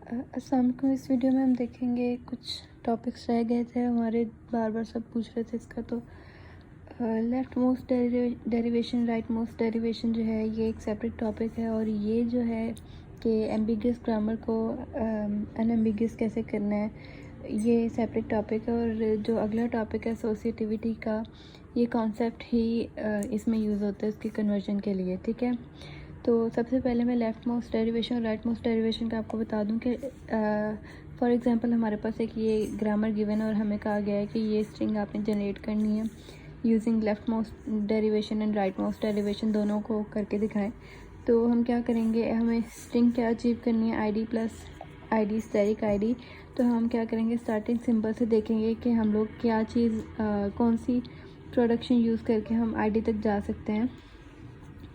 अस्सलाम वालेकुम। इस वीडियो में हम देखेंगे कुछ टॉपिक्स रह गए थे हमारे, बार बार सब पूछ रहे थे इसका। तो left most derivation, right most derivation जो है ये एक सेपरेट टॉपिक है, और ये जो है कि एम्बिगियस ग्रामर को अनएम्बिगियस कैसे करना है, ये सेपरेट टॉपिक है। और जो अगला टॉपिक है एसोसिएटिविटी का, ये कॉन्सेप्ट ही इसमें यूज़ होता है उसकी कन्वर्जन के लिए, ठीक है। तो सबसे पहले मैं लेफ़्ट मोस्ट डेरिवेशन और राइट मोस्ट डेरिवेशन का आपको बता दूं कि फॉर एग्ज़ाम्पल हमारे पास एक ये ग्रामर गिवन है और हमें कहा गया है कि ये स्ट्रिंग आपने जनरेट करनी है using left most derivation and right most derivation, दोनों को करके दिखाएं। तो हम क्या करेंगे, हमें स्ट्रिंग क्या अचीव करनी है, ID plus ID static ID। तो हम क्या करेंगे, स्टार्टिंग सिंबल से देखेंगे कि हम लोग क्या चीज़ कौन सी प्रोडक्शन यूज़ करके हम ID तक जा सकते हैं।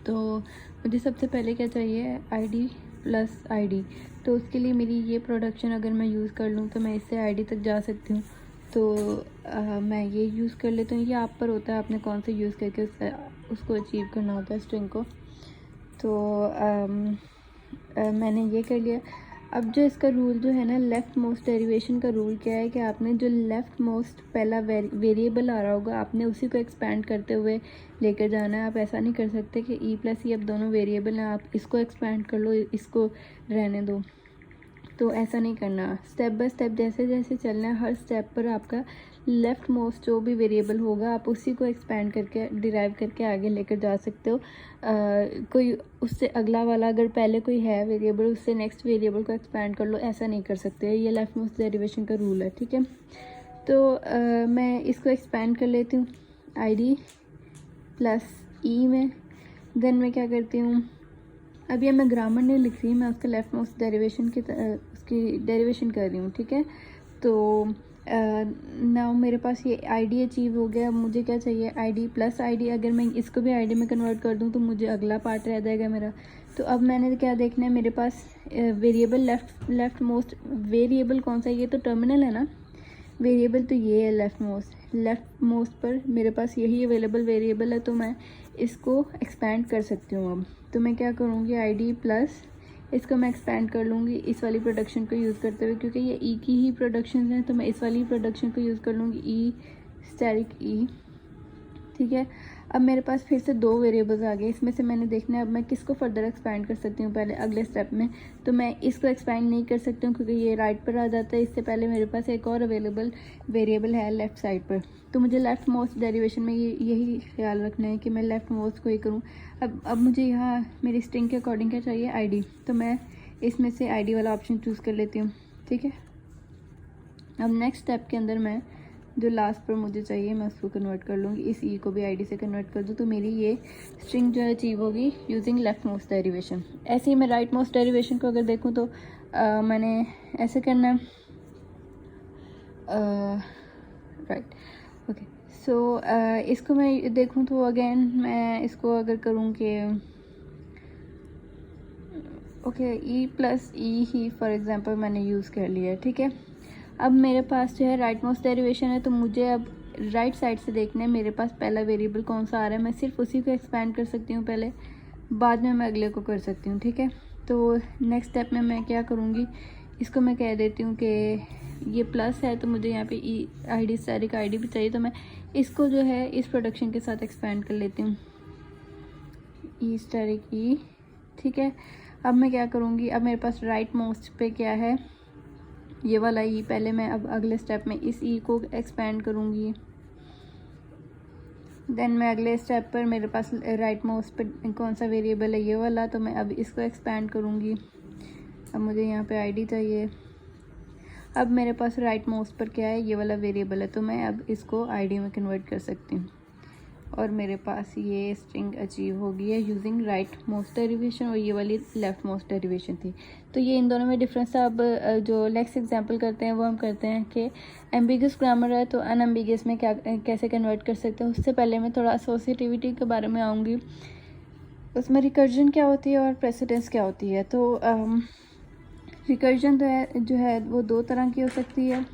तो मुझे सबसे पहले क्या चाहिए, ID प्लस ID। तो उसके लिए मेरी ये प्रोडक्शन अगर मैं यूज़ कर लूँ तो मैं इससे ID तक जा सकती हूँ। तो मैं ये यूज़ कर लेती हूँ। ये आप पर होता है आपने कौन से यूज़ करके उसको अचीव करना होता है स्ट्रिंग को। तो मैंने ये कर लिया। अब जो इसका रूल जो है ना, लेफ़्ट मोस्ट डेरिवेशन का रूल क्या है कि आपने जो लेफ़्ट मोस्ट पहला वेरिएबल आ रहा होगा आपने उसी को एक्सपेंड करते हुए लेकर जाना है। आप ऐसा नहीं कर सकते कि ई प्लस ई अब दोनों वेरिएबल हैं, आप इसको एक्सपेंड कर लो इसको रहने दो। तो ऐसा नहीं करना, स्टेप बाय स्टेप जैसे जैसे चलना है, हर स्टेप पर आपका लेफ़्ट मोस्ट जो भी वेरिएबल होगा आप उसी को एक्सपेंड करके डिराइव करके आगे लेकर जा सकते हो। कोई उससे अगला वाला अगर पहले कोई है वेरिएबल उससे नेक्स्ट वेरिएबल को एक्सपेंड कर लो, ऐसा नहीं कर सकते। ये लेफ़्ट मोस्ट डेरिवेशन का रूल है, ठीक है। तो मैं इसको एक्सपेंड कर लेती हूँ ID प्लस E में। देन मैं क्या करती हूँ, अब ये मैं ग्रामर नहीं लिख रही, मैं उसके लेफ़्ट मोस्ट डेरिवेशन की उसकी डेरिवेशन कर रही हूँ, ठीक है। तो नाउ मेरे पास ये ID अचीव हो गया। अब मुझे क्या चाहिए, ID प्लस ID। अगर मैं इसको भी ID में कन्वर्ट कर दूँ तो मुझे अगला पार्ट रह जाएगा मेरा। तो अब मैंने क्या देखना है, मेरे पास वेरिएबल लेफ़्ट मोस्ट वेरिएबल कौन सा है, ये तो टर्मिनल है ना वेरिएबल, तो ये है लेफ़्ट मोस्ट पर मेरे पास यही अवेलेबल वेरिएबल है। तो मैं इसको एक्सपेंड कर सकती हूँ। अब तो मैं क्या करूँगी, ID प्लस इसको मैं एक्सपेंड कर लूँगी इस वाली प्रोडक्शन को यूज़ करते हुए, क्योंकि ये E की ही प्रोडक्शन है तो मैं इस वाली प्रोडक्शन को यूज़ कर लूँगी, E स्टैटिक E, ठीक है। अब मेरे पास फिर से दो वेरिएबल्स आ गए, इसमें से मैंने देखना है अब मैं किसको फर्दर एक्सपेंड कर सकती हूँ पहले अगले स्टेप में। तो मैं इसको एक्सपेंड नहीं कर सकती हूँ क्योंकि ये राइट पर आ जाता है। इससे पहले मेरे पास एक और अवेलेबल वेरिएबल है लेफ़्ट साइड पर। तो मुझे लेफ़्ट मोस्ट डेरिवेशन में यही ख्याल रखना है कि मैं लेफ़्ट मोस्ट को ही करूँ। अब मुझे यहाँ मेरी स्ट्रिंग के अकॉर्डिंग क्या चाहिए, ID। तो मैं इसमें से ID वाला ऑप्शन चूज़ कर लेती हूँ, ठीक है। अब नेक्स्ट स्टेप के अंदर मैं जो लास्ट पर मुझे चाहिए मैं उसको कन्वर्ट कर लूँगी, इस E को भी ID से कन्वर्ट कर दूँ तो मेरी ये स्ट्रिंग जो है अचीव होगी यूजिंग लेफ़्ट मोस्ट डेरिवेशन। ऐसे ही मैं राइट मोस्ट डेरिवेशन को अगर देखूँ तो मैंने ऐसे करना है, राइट, ओके। सो इसको मैं देखूँ तो अगेन मैं इसको अगर करूँ कि okay E plus E he for example मैंने यूज़ कर लिया, ठीक है। अब मेरे पास जो है राइट मोस्ट डेरिवेशन है तो मुझे अब राइट साइड से देखना है मेरे पास पहला वेरिएबल कौन सा आ रहा है। मैं सिर्फ उसी को एक्सपेंड कर सकती हूँ पहले, बाद में मैं अगले को कर सकती हूँ, ठीक है। तो नेक्स्ट स्टेप में मैं क्या करूँगी, इसको मैं कह देती हूँ कि ये प्लस है तो मुझे यहाँ पे ID स्टैटिक ID भी चाहिए, तो मैं इसको जो है इस प्रोडक्शन के साथ एक्सपेंड कर लेती हूँ, E स्टैटिक E, ठीक है। अब मैं क्या करूँगी, अब मेरे पास राइट मोस्ट पे क्या है, ये वाला E। पहले मैं अब अगले स्टेप में इस E को एक्सपेंड करूँगी। देन मैं अगले स्टेप पर मेरे पास राइट मोस्ट पे कौन सा वेरिएबल है, ये वाला, तो मैं अब इसको एक्सपेंड करूँगी। अब मुझे यहाँ पे ID चाहिए। अब मेरे पास राइट मोस्ट पर क्या है, ये वाला वेरिएबल है, तो मैं अब इसको ID में कन्वर्ट कर सकती हूँ और मेरे पास ये स्ट्रिंग अचीव हो गई है यूजिंग राइट मोस्ट डेरिवेशन, और ये वाली लेफ़्ट मोस्ट डेरिवेशन थी। तो ये इन दोनों में डिफरेंस था। अब जो नेक्स्ट एग्जांपल करते हैं वो हम करते हैं कि एम्बिगियस ग्रामर है तो अनएम्बिगियस में क्या कैसे कन्वर्ट कर सकते हैं। उससे पहले मैं थोड़ा एसोसिएटिविटी के बारे में आऊँगी, उसमें रिकर्जन क्या होती है और प्रेसिडेंस क्या होती है। तो रिकर्जन जो है वो दो तरह की हो सकती है,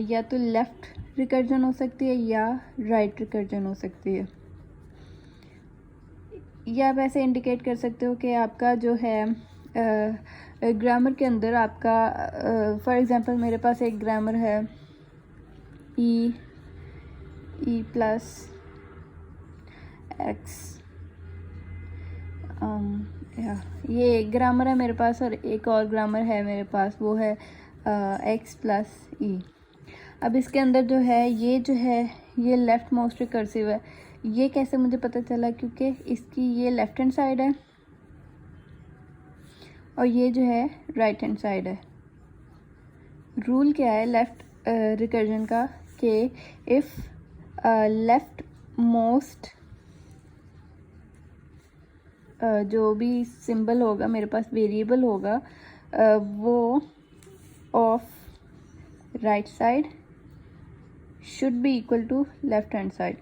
या तो लेफ़्ट रिकर्जन हो सकती है या राइट रिकर्जन हो सकती है। या आप ऐसे इंडिकेट कर सकते हो कि आपका जो है ग्रामर के अंदर आपका फॉर एग्ज़ाम्पल मेरे पास एक ग्रामर है ई प्लस एक्स, ये एक ग्रामर है मेरे पास, और एक और ग्रामर है मेरे पास, वो है एक्स प्लस ई। अब इसके अंदर जो है ये लेफ़्ट मोस्ट रिकर्सिव है। ये कैसे मुझे पता चला? क्योंकि इसकी ये लेफ़्ट हैंड साइड है और ये जो है राइट हैंड साइड है। रूल क्या है लेफ़्ट रिकर्जन का कि इफ़ लेफ़्ट मोस्ट जो भी सिंबल होगा मेरे पास, वेरिएबल होगा, वो of right side should be equal to left hand side.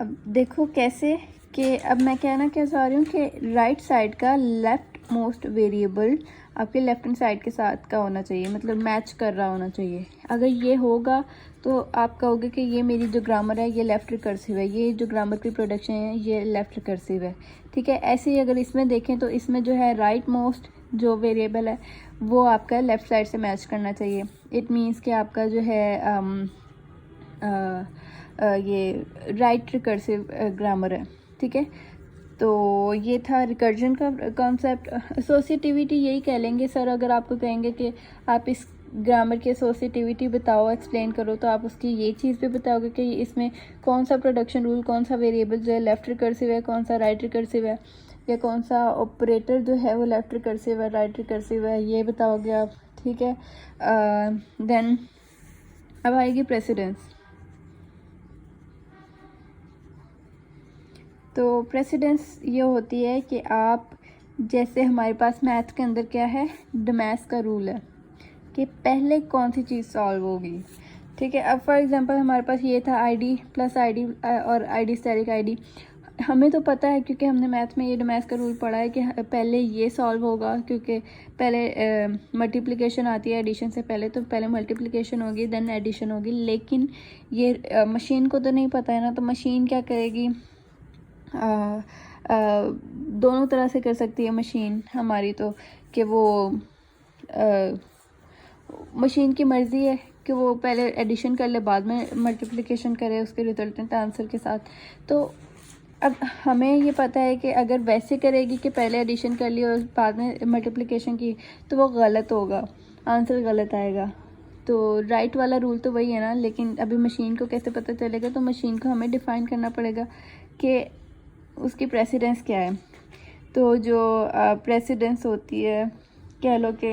अब देखो कैसे कि अब मैं कहना क्या चाह रही हूँ कि राइट साइड का लेफ़्ट मोस्ट वेरिएबल आपके लेफ़्ट हैंड साइड के साथ का होना चाहिए, मतलब मैच कर रहा होना चाहिए। अगर ये होगा तो आप कहोगे कि ये मेरी जो ग्रामर है ये लेफ़्ट रिकर्सिव है, ये जो ग्रामर की प्रोडक्शन है ये लेफ़्ट रिकर्सिव है, ठीक है। ऐसे ही अगर इसमें देखें तो इसमें जो है राइट मोस्ट जो वेरिएबल है वो आपका लेफ़्ट साइड से मैच करना चाहिए। इट मीन्स कि आपका जो है ये राइट रिकर्सिव ग्रामर है, ठीक है। तो ये था रिकर्जन का कॉन्सेप्ट। एसोसिएटिविटी यही कह लेंगे सर, अगर आपको कहेंगे कि आप इस ग्रामर की एसोसिएटिविटी बताओ, एक्सप्लेन करो, तो आप उसकी ये चीज़ भी बताओगे कि इसमें कौन सा प्रोडक्शन रूल, कौन सा वेरिएबल जो है लेफ़्ट रिकर्सिव है, कौन सा राइट रिकर्सिव है, या कौन सा ऑपरेटर जो है वो लेफ़्ट रिकर्सिव है, राइट रिकर्सिव है, ये बताओगे आप, ठीक है। देन अब आएगी प्रेसिडेंस। तो प्रेसिडेंस ये होती है कि आप, जैसे हमारे पास मैथ के अंदर क्या है, डमैस का रूल है कि पहले कौन सी चीज़ सॉल्व होगी, ठीक है। अब फॉर एग्जांपल हमारे पास ये था आईडी प्लस आईडी और आईडी स्टेरिक आईडी। हमें तो पता है क्योंकि हमने मैथ में ये डमैस का रूल पढ़ा है कि पहले ये सॉल्व होगा, क्योंकि पहले मल्टीप्लिकेशन आती है एडिशन से पहले, तो पहले मल्टीप्लिकेशन होगी देन एडिशन होगी। लेकिन ये मशीन को तो नहीं पता है ना, तो मशीन क्या करेगी, दोनों तरह से कर सकती है मशीन हमारी, तो कि वो मशीन की मर्ज़ी है कि वो पहले एडिशन कर ले बाद में मल्टीप्लिकेशन करे उसके रिजल्टेंट आंसर के साथ। तो अब हमें ये पता है कि अगर वैसे करेगी कि पहले एडिशन कर ली और बाद में मल्टीप्लिकेशन की, तो वो गलत होगा, आंसर गलत आएगा। तो राइट वाला रूल तो वही है ना, लेकिन अभी मशीन को कैसे पता चलेगा? तो मशीन को हमें डिफ़ाइन करना पड़ेगा कि उसकी प्रेसिडेंस क्या है। तो जो प्रेसिडेंस होती है, कह लो कि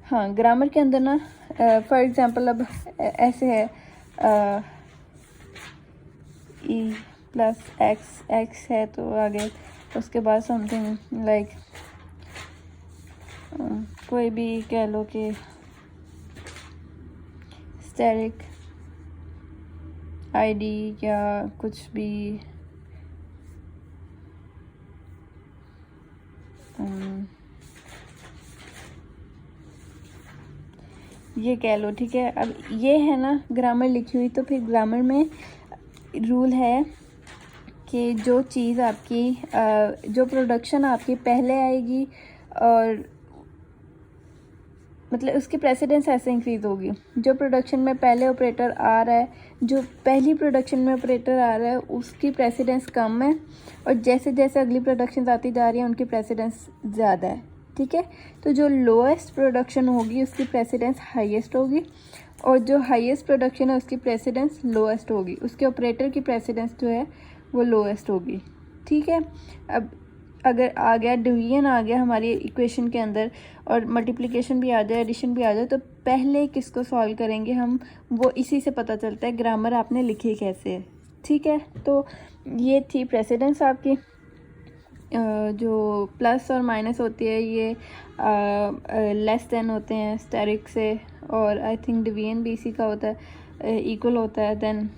हाँ, ग्रामर के अंदर ना फॉर एग्ज़ाम्पल अब ऐसे है ई प्लस एक्स है, तो आगे उसके बाद समथिंग लाइक कोई भी कह लो कि स्टेरिक आईडी या कुछ भी, ये कह लो, ठीक है। अब ये है ना ग्रामर लिखी हुई, तो फिर ग्रामर में रूल है कि जो चीज़ आपकी जो प्रोडक्शन आपकी पहले आएगी, और मतलब उसकी प्रेसिडेंस ऐसे इंक्रीज़ होगी। जो प्रोडक्शन में पहले ऑपरेटर आ रहा है, जो पहली प्रोडक्शन में ऑपरेटर आ रहा है, उसकी प्रेसिडेंस कम है, और जैसे जैसे अगली प्रोडक्शन आती जा रही है उनकी प्रेसिडेंस ज़्यादा है, ठीक है। तो जो लोएस्ट प्रोडक्शन होगी उसकी प्रेसिडेंस हाईएस्ट होगी, और जो हाईएस्ट प्रोडक्शन है उसकी प्रेसिडेंस लोएस्ट होगी, उसके ऑपरेटर की प्रेसिडेंस जो है वो लोएस्ट होगी, ठीक है। अब अगर आ गया डिवीजन आ गया हमारी इक्वेशन के अंदर, और मल्टीप्लिकेशन भी आ जाए, एडिशन भी आ जाए, तो पहले किसको सॉल्व करेंगे हम, वो इसी से पता चलता है ग्रामर आपने लिखी कैसे है, ठीक है। तो ये थी प्रेसिडेंस आपकी। जो प्लस और माइनस होती है ये लेस देन होते हैं स्टेरिक से, और आई थिंक डिवीजन भी इसी का होता है, इक्वल होता है। देन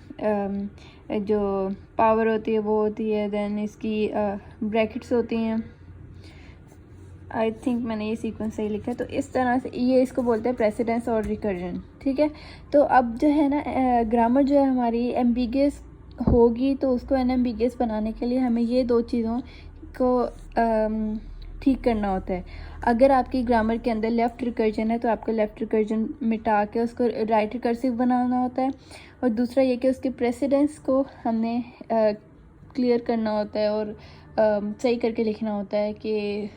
जो पावर होती है वो होती है, देन इसकी ब्रैकेट्स होती हैं। आई थिंक मैंने ये सीक्वेंस सही लिखा है। तो इस तरह से ये इसको बोलते हैं प्रेसिडेंस और रिकर्जन, ठीक है। तो अब जो है ना ग्रामर जो है हमारी एम्बिगियस होगी तो उसको अनएम्बिगियस बनाने के लिए हमें ये दो चीज़ों को ठीक करना होता है। अगर आपकी ग्रामर के अंदर लेफ़्ट रिकर्जन है तो आपको लेफ़्ट रिकर्जन मिटा के उसको राइट रिकर्सिव बनाना होता है, और दूसरा ये कि उसके प्रेसिडेंस को हमने क्लियर करना होता है और सही करके लिखना होता है कि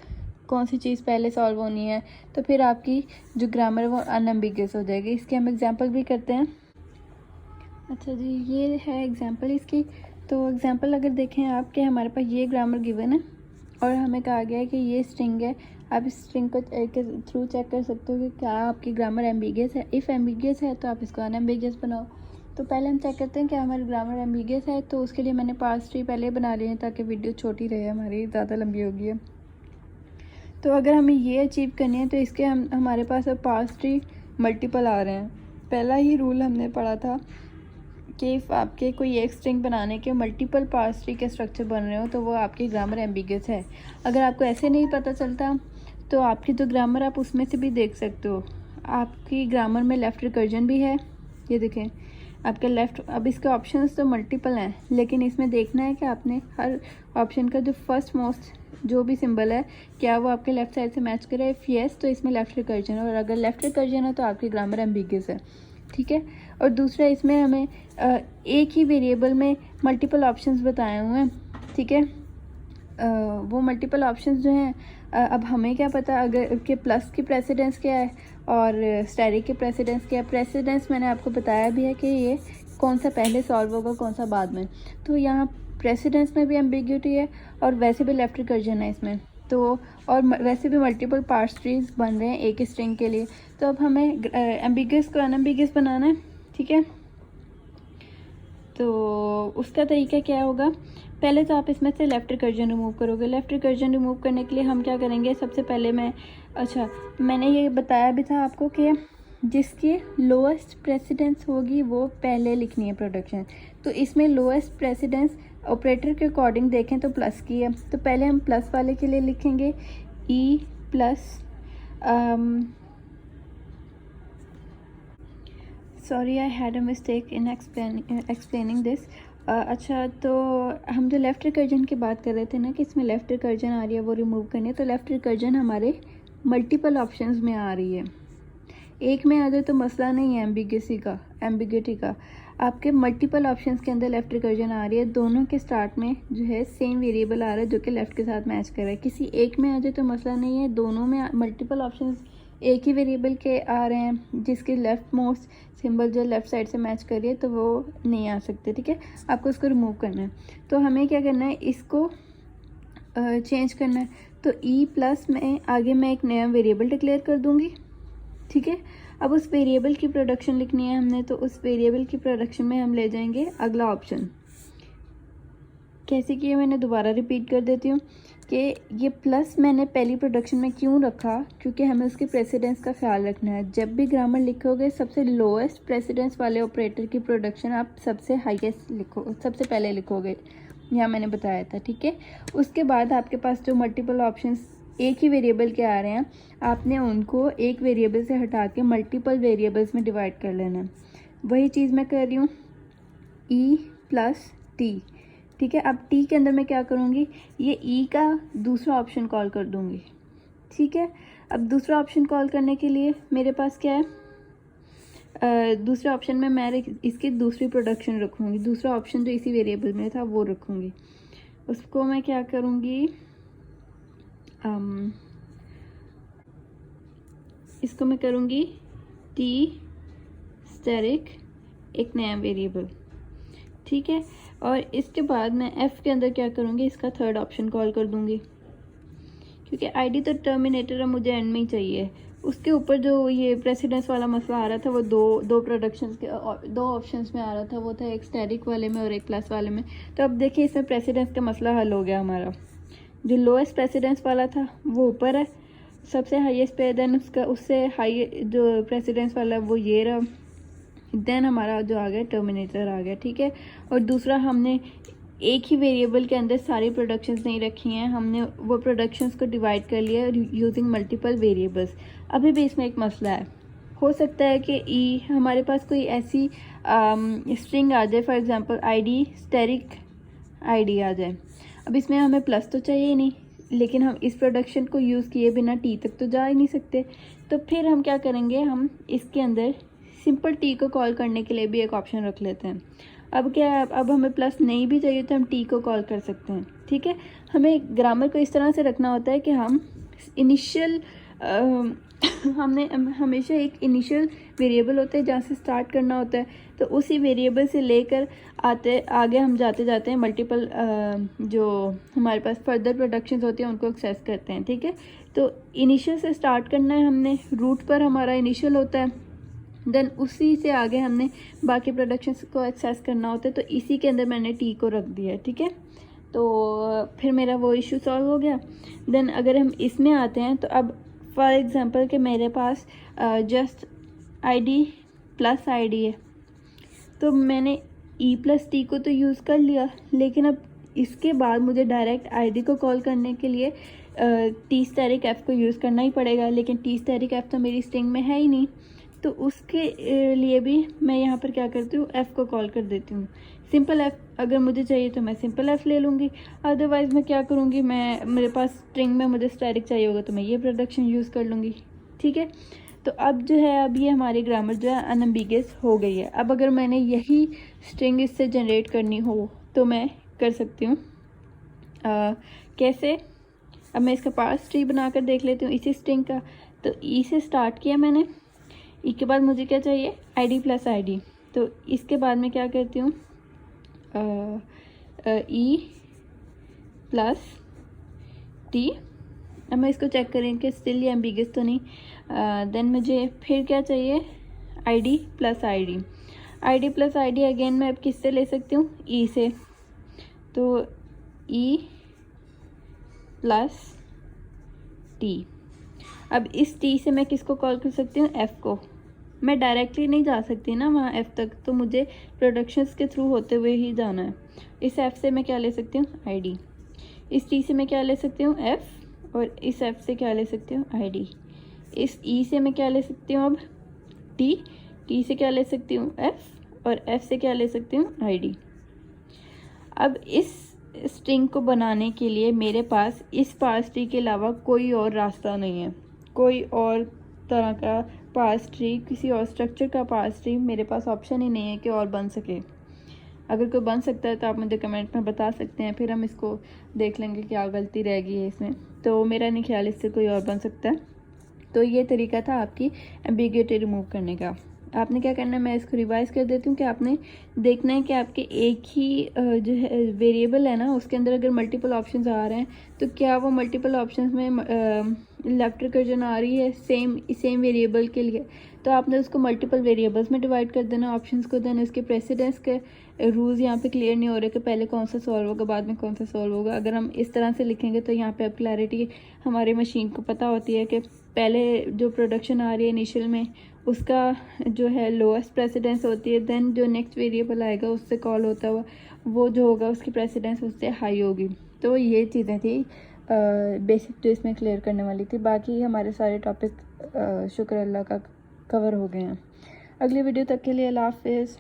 कौन सी चीज़ पहले सॉल्व होनी है, तो फिर आपकी जो ग्रामर है वो अनएम्बिगियस हो जाएगी। इसके हम एग्जांपल भी करते हैं। अच्छा जी, ये है एग्जांपल इसकी। तो एग्जांपल अगर देखें आप कि हमारे पास ये ग्रामर गिवन है और हमें कहा गया है कि ये स्ट्रिंग है। आप इस स्ट्रिंग को के थ्रू चेक कर सकते हो कि क्या आपकी ग्रामर एम्बिगियस है। इफ़ एम्बिगियस है तो आप इसको अनएम्बिगियस बनाओ। तो पहले हम चेक करते हैं कि हमारी ग्रामर एम्बिगियस है, तो उसके लिए मैंने पार्स ट्री पहले बना लिए हैं ताकि वीडियो छोटी रहे, हमारी ज़्यादा लंबी होगी है। तो अगर हमें ये अचीव करनी है तो इसके हमारे पास अब पार्स ट्री मल्टीपल आ रहे हैं। पहला ही रूल हमने पढ़ा था कि आपके कोई एक स्ट्रिंग बनाने के मल्टीपल पार्स ट्री के स्ट्रक्चर बन रहे हो तो वो आपकी ग्रामर एम्बिगियस है। अगर आपको ऐसे नहीं पता चलता तो आपकी जो ग्रामर आप उसमें से भी देख सकते हो। आपकी ग्रामर में लेफ़्ट रिकर्जन भी है, ये देखें आपके लेफ़्ट। अब इसके ऑप्शंस तो मल्टीपल हैं, लेकिन इसमें देखना है कि आपने हर ऑप्शन का जो फर्स्ट मोस्ट जो भी सिंबल है क्या वो आपके लेफ़्ट साइड से मैच करे। इफ़ येस तो इसमें लेफ़्ट रिकर्जन है, और अगर लेफ़्ट रिकर्जन है तो आपकी ग्रामर एम्बिगियस है, ठीक है। और दूसरा इसमें हमें एक ही वेरिएबल में मल्टीपल ऑप्शंस बताए हुए हैं, ठीक है। वो मल्टीपल ऑप्शंस जो हैं अब हमें क्या पता अगर कि प्लस की प्रेसिडेंस क्या है और स्टेरिक की प्रेसिडेंस क्या है। प्रेसिडेंस मैंने आपको बताया भी है कि ये कौन सा पहले सॉल्व होगा कौन सा बाद में। तो यहाँ प्रेसिडेंस में भी एम्बिग्यूटी है और वैसे भी लेफ़्ट रिकर्जन है इसमें, तो और वैसे भी मल्टीपल पार्स ट्रीज बन रहे हैं एक स्ट्रिंग के लिए। तो अब हमें एम्बिगियस को अनएम्बिगियस बनाना है, ठीक है। तो उसका तरीका क्या होगा, पहले तो आप इसमें से लेफ़्ट रिकर्जन रिमूव करोगे। लेफ़्ट रिकर्जन रिमूव करने के लिए हम क्या करेंगे, सबसे पहले मैंने ये बताया भी था आपको कि जिसकी लोएस्ट प्रेसिडेंस होगी वो पहले लिखनी है प्रोडक्शन। तो इसमें लोएस्ट प्रेसिडेंस ऑपरेटर के अकॉर्डिंग देखें तो प्लस की है, तो पहले हम प्लस वाले के लिए लिखेंगे E plus sorry I had a mistake in explaining this. अच्छा, तो हम जो लेफ़्ट रिकर्जन की बात कर रहे थे ना कि इसमें लेफ़्ट रिकर्जन आ रही है वो रिमूव करनी है, तो लेफ़्ट रिकर्जन हमारे मल्टीपल ऑप्शंस में आ रही है। एक में आ जाए तो मसला नहीं है एम्बिग्यूटी का। आपके मल्टीपल ऑप्शंस के अंदर लेफ़्ट रिकर्जन आ रही है, दोनों के स्टार्ट में जो है सेम वेरिएबल आ रहा है जो कि लेफ़्ट के साथ मैच कर रहा है। किसी एक में आ जाए तो मसला नहीं है, दोनों में मल्टीपल ऑप्शंस एक ही वेरिएबल के आ रहे हैं जिसके लेफ़्ट मोस्ट सिंबल जो लेफ़्ट साइड से मैच कर रही है तो वो नहीं आ सकते, ठीक है। आपको इसको रिमूव करना है, तो हमें क्या करना है, इसको चेंज करना है। तो ई प्लस में आगे मैं एक नया वेरिएबल डिक्लेयर कर दूँगी, ठीक है। अब उस वेरिएबल की प्रोडक्शन लिखनी है हमने, तो उस वेरिएबल की प्रोडक्शन में हम ले जाएंगे अगला ऑप्शन। कैसे किया मैंने दोबारा रिपीट कर देती हूँ कि ये प्लस मैंने पहली प्रोडक्शन में क्यों रखा, क्योंकि हमें उसके प्रेसिडेंस का ख्याल रखना है। जब भी ग्रामर लिखोगे सबसे लोएस्ट प्रेसिडेंस वाले ऑपरेटर की प्रोडक्शन आप सबसे हाईएस्ट लिखो, सबसे पहले लिखोगे, यहाँ मैंने बताया था, ठीक है। उसके बाद आपके पास जो मल्टीपल ऑप्शंस एक ही वेरिएबल के आ रहे हैं आपने उनको एक वेरिएबल से हटा के मल्टीपल वेरिएबल्स में डिवाइड कर लेना है। वही चीज़ मैं कर रही हूँ, ई प्लस टी, ठीक है। अब टी के अंदर मैं क्या करूँगी, ये ई का दूसरा ऑप्शन कॉल कर दूँगी, ठीक है। अब दूसरा ऑप्शन कॉल करने के लिए मेरे पास क्या है, दूसरे ऑप्शन में मैं इसकी दूसरी प्रोडक्शन रखूँगी, दूसरा ऑप्शन जो इसी वेरिएबल में था वो रखूँगी। उसको मैं क्या करूँगी, इसको मैं करूँगी टी स्टेरिक एक नया वेरिएबल, ठीक है। और इसके बाद मैं एफ़ के अंदर क्या करूँगी, इसका थर्ड ऑप्शन कॉल कर दूँगी, क्योंकि आईडी तो टर्मिनेटर है, मुझे एंड में ही चाहिए। उसके ऊपर जो ये प्रेसिडेंस वाला मसला आ रहा था वो दो प्रोडक्शंस के दो ऑप्शंस में आ रहा था, वो था एक स्टेरिक वाले में और एक प्लस वाले में। तो अब देखिए इसमें प्रेसिडेंस का मसला हल हो गया हमारा। जो लोएस्ट प्रेसिडेंस वाला था वो ऊपर है सबसे हाईएस्ट पे, देन उससे हाई जो प्रेसिडेंस वाला वो ये रहा, देन हमारा जो आ गया टर्मिनेटर आ गया, ठीक है। और दूसरा हमने एक ही वेरिएबल के अंदर सारी प्रोडक्शंस नहीं रखी हैं, हमने वो प्रोडक्शंस को डिवाइड कर लिया यूजिंग मल्टीपल वेरिएबल्स। अभी भी इसमें एक मसला है, हो सकता है कि ई हमारे पास कोई ऐसी स्ट्रिंग आ जाए, for example ID asterisk ID आ जाए। अब इसमें हमें प्लस तो चाहिए ही नहीं, लेकिन हम इस प्रोडक्शन को यूज़ किए बिना टी तक तो जा ही नहीं सकते। तो फिर हम क्या करेंगे, हम इसके अंदर सिंपल टी को कॉल करने के लिए भी एक ऑप्शन रख लेते हैं। अब क्या है, अब हमें प्लस नहीं भी चाहिए तो हम टी को कॉल कर सकते हैं, ठीक है। हमें ग्रामर को इस तरह से रखना होता है कि हम इनिशियल हमने हमेशा एक इनिशियल वेरिएबल होता है जहाँ से स्टार्ट करना होता है, तो उसी वेरिएबल से लेकर आगे हम जाते जाते हैं मल्टीपल जो हमारे पास फर्दर प्रोडक्शंस होती हैं उनको एक्सेस करते हैं, ठीक है। तो इनिशियल से स्टार्ट करना है हमने, रूट पर हमारा इनिशियल होता है, देन उसी से आगे हमने बाकी प्रोडक्शंस को एक्सेस करना होता है। तो इसी के अंदर मैंने टी को रख दिया है, ठीक है। तो फिर मेरा वो इशू सॉल्व हो गया। देन अगर हम इसमें आते हैं तो अब फॉर एग्जांपल कि मेरे पास जस्ट आईडी प्लस आईडी है, तो मैंने ई प्लस टी को तो यूज़ कर लिया, लेकिन अब इसके बाद मुझे डायरेक्ट आईडी को कॉल करने के लिए टी स्टेरिक एफ को यूज़ करना ही पड़ेगा, लेकिन टी स्टेरिक एफ तो मेरी स्ट्रिंग में है ही नहीं। तो उसके लिए भी मैं यहाँ पर क्या करती हूँ, एफ़ को कॉल कर देती हूँ। सिंपल एफ़ अगर मुझे चाहिए तो मैं सिंपल एफ़ ले लूँगी, अदरवाइज़ मैं क्या करूँगी, मेरे पास स्ट्रिंग में मुझे स्टैटिक चाहिए होगा तो मैं ये प्रोडक्शन यूज़ कर लूँगी, ठीक है। तो अब जो है, अब ये हमारी ग्रामर जो है अनएम्बिगियस हो गई है। अब अगर मैंने यही स्ट्रिंग इससे जनरेट करनी हो तो मैं कर सकती हूँ। कैसे, अब मैं इसका पार्स ट्री बना कर देख लेती हूँ इसी स्ट्रिंग का। तो ई से स्टार्ट किया मैंने, ई के बाद मुझे क्या चाहिए, आईडी प्लस आईडी। तो इसके बाद मैं क्या करती हूँ, ई प्लस टी। अब मैं इसको चेक करें कि स्टिल ये एम्बिगस तो नहीं। देन मुझे फिर क्या चाहिए, ID plus ID. ID plus ID again मैं अब किससे ले सकती हूँ, ई से। तो ई प्लस टी। अब इस टी से मैं किसको कॉल कर सकती हूँ, एफ़ को। मैं डायरेक्टली नहीं जा सकती ना वहाँ एफ़ तक, तो मुझे प्रोडक्शंस के थ्रू होते हुए ही जाना है। इस एफ़ से मैं क्या ले सकती हूँ, आईडी। इस टी से मैं क्या ले सकती हूँ, एफ़। और इस एफ़ से क्या ले सकती हूँ, आईडी। इस ई से मैं क्या ले सकती हूँ, अब टी। टी से क्या ले सकती हूँ, एफ़। और एफ़ से क्या ले सकती हूँ, आईडी। अब इस स्ट्रिंग को बनाने के लिए मेरे पास इस पार्स ट्री के अलावा कोई और रास्ता नहीं है, कोई और तरह का पार्स ट्री, किसी और स्ट्रक्चर का पार्स ट्री मेरे पास ऑप्शन ही नहीं है कि और बन सके। अगर कोई बन सकता है तो आप मुझे कमेंट में बता सकते हैं, फिर हम इसको देख लेंगे क्या गलती रह गई है इसमें। तो मेरा नहीं ख्याल इससे कोई और बन सकता है। तो ये तरीका था आपकी एम्बिग्युइटी रिमूव करने का। आपने क्या करना है, मैं इसको रिवाइज कर देती हूँ कि आपने देखना है कि आपके एक ही जो है वेरिएबल है ना, उसके अंदर अगर मल्टीपल ऑप्शंस आ रहे हैं तो क्या वो मल्टीपल ऑप्शंस में लेफ्ट रिकर्जन आ रही है सेम वेरिएबल के लिए। तो आपने उसको मल्टीपल वेरिएबल्स में डिवाइड कर देना ऑप्शंस को। देन उसके प्रेसिडेंस के रूल्स यहाँ पे क्लियर नहीं हो रहे कि पहले कौन सा सॉल्व होगा बाद में कौन सा सॉल्व होगा। अगर हम इस तरह से लिखेंगे तो यहाँ पे अब क्लैरिटी हमारे मशीन को पता होती है कि पहले जो प्रोडक्शन आ रही है इनिशियल में उसका जो है लोएस्ट प्रेसिडेंस होती है, देन जो नेक्स्ट वेरिएबल आएगा उससे कॉल होता हुआ वो जो होगा उसकी प्रेसिडेंस उससे हाई होगी। तो ये चीज़ें थी बेसिक जो इसमें क्लियर करने वाली थी। बाकी हमारे सारे टॉपिक शुक्र अल्लाह का कवर हो गए हैं। अगली वीडियो तक के लिए अल्लाह हाफिज़।